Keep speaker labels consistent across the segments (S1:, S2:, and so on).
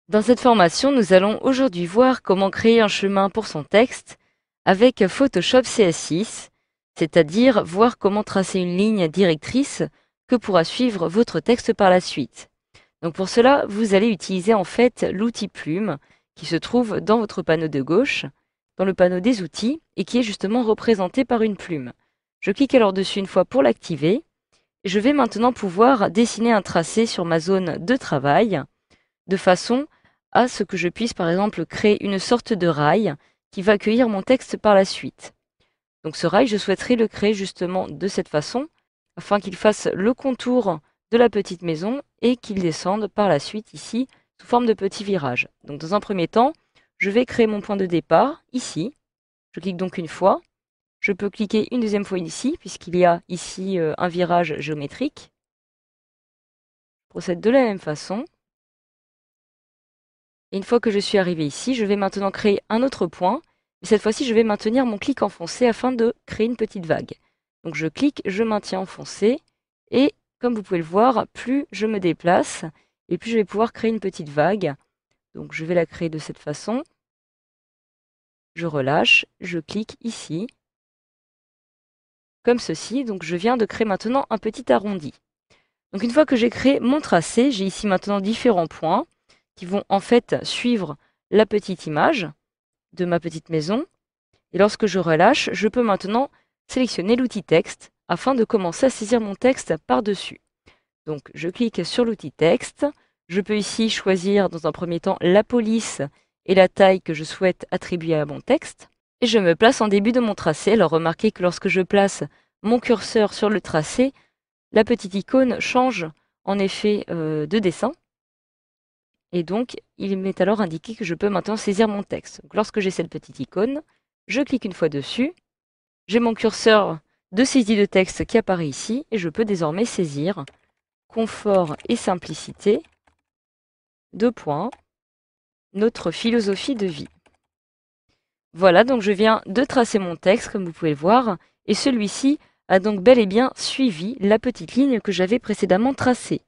S1: Dans cette formation, nous allons aujourd'hui voir comment créer un chemin pour son texte avec Photoshop CS6, c'est-à-dire voir comment tracer une ligne directrice que pourra suivre votre texte par la suite. Donc pour cela, vous allez utiliser en fait l'outil Plume qui se trouve dans votre panneau de gauche, dans le panneau des outils, et qui est justement représenté par une plume. Je clique alors dessus une fois pour l'activer. Je vais maintenant pouvoir dessiner un tracé sur ma zone de travail, de façon à ce que je puisse par exemple créer une sorte de rail qui va accueillir mon texte par la suite. Donc ce rail, je souhaiterais le créer justement de cette façon, afin qu'il fasse le contour de la petite maison et qu'il descende par la suite ici sous forme de petits virages. Donc dans un premier temps, je vais créer mon point de départ ici. Je clique donc une fois. Je peux cliquer une deuxième fois ici, puisqu'il y a ici un virage géométrique. Je procède de la même façon. Et une fois que je suis arrivé ici, je vais maintenant créer un autre point. Mais cette fois-ci, je vais maintenir mon clic enfoncé afin de créer une petite vague. Donc je clique, je maintiens enfoncé. Et comme vous pouvez le voir, plus je me déplace, et plus je vais pouvoir créer une petite vague. Donc je vais la créer de cette façon. Je relâche, je clique ici. Comme ceci. Donc je viens de créer maintenant un petit arrondi. Donc une fois que j'ai créé mon tracé, j'ai ici maintenant différents points qui vont en fait suivre la petite image de ma petite maison. Et lorsque je relâche, je peux maintenant sélectionner l'outil texte afin de commencer à saisir mon texte par-dessus. Donc je clique sur l'outil texte. Je peux ici choisir dans un premier temps la police et la taille que je souhaite attribuer à mon texte. Et je me place en début de mon tracé. Alors remarquez que lorsque je place mon curseur sur le tracé, la petite icône change en effet de dessin. Et donc, il m'est alors indiqué que je peux maintenant saisir mon texte. Donc, lorsque j'ai cette petite icône, je clique une fois dessus. J'ai mon curseur de saisie de texte qui apparaît ici. Et je peux désormais saisir confort et simplicité, deux points, notre philosophie de vie. Voilà, donc je viens de tracer mon texte, comme vous pouvez le voir. Et celui-ci a donc bel et bien suivi la petite ligne que j'avais précédemment tracée.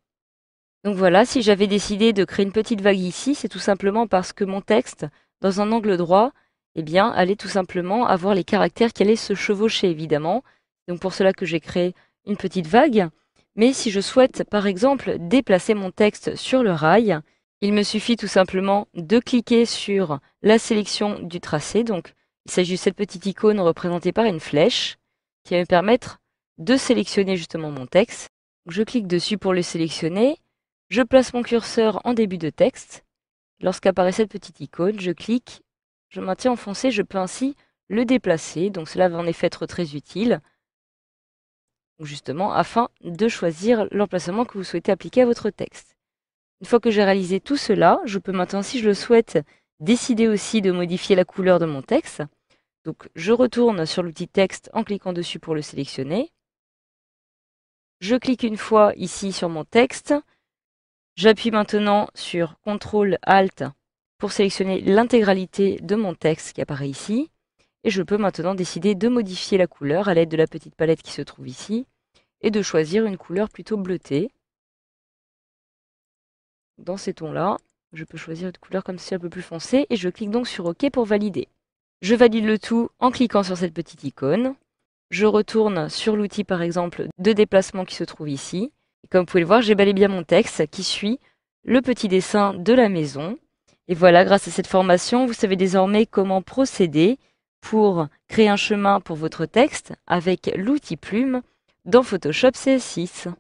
S1: Donc voilà, si j'avais décidé de créer une petite vague ici, c'est tout simplement parce que mon texte, dans un angle droit, eh bien, allait tout simplement avoir les caractères qui allaient se chevaucher, évidemment. Donc pour cela que j'ai créé une petite vague. Mais si je souhaite, par exemple, déplacer mon texte sur le rail, il me suffit tout simplement de cliquer sur la sélection du tracé. Donc il s'agit de cette petite icône représentée par une flèche qui va me permettre de sélectionner justement mon texte. Je clique dessus pour le sélectionner. Je place mon curseur en début de texte. Lorsqu'apparaît cette petite icône, je clique, je maintiens enfoncé, je peux ainsi le déplacer. Donc cela va en effet être très utile, justement, afin de choisir l'emplacement que vous souhaitez appliquer à votre texte. Une fois que j'ai réalisé tout cela, je peux maintenant, si je le souhaite, décider aussi de modifier la couleur de mon texte. Donc je retourne sur l'outil texte en cliquant dessus pour le sélectionner. Je clique une fois ici sur mon texte. J'appuie maintenant sur CTRL-ALT pour sélectionner l'intégralité de mon texte qui apparaît ici. Et je peux maintenant décider de modifier la couleur à l'aide de la petite palette qui se trouve ici et de choisir une couleur plutôt bleutée. Dans ces tons-là, je peux choisir une couleur comme ceci un peu plus foncée et je clique donc sur OK pour valider. Je valide le tout en cliquant sur cette petite icône. Je retourne sur l'outil par exemple de déplacement qui se trouve ici. Et comme vous pouvez le voir, j'ai bel et bien mon texte qui suit le petit dessin de la maison. Et voilà, grâce à cette formation, vous savez désormais comment procéder pour créer un chemin pour votre texte avec l'outil Plume dans Photoshop CS6.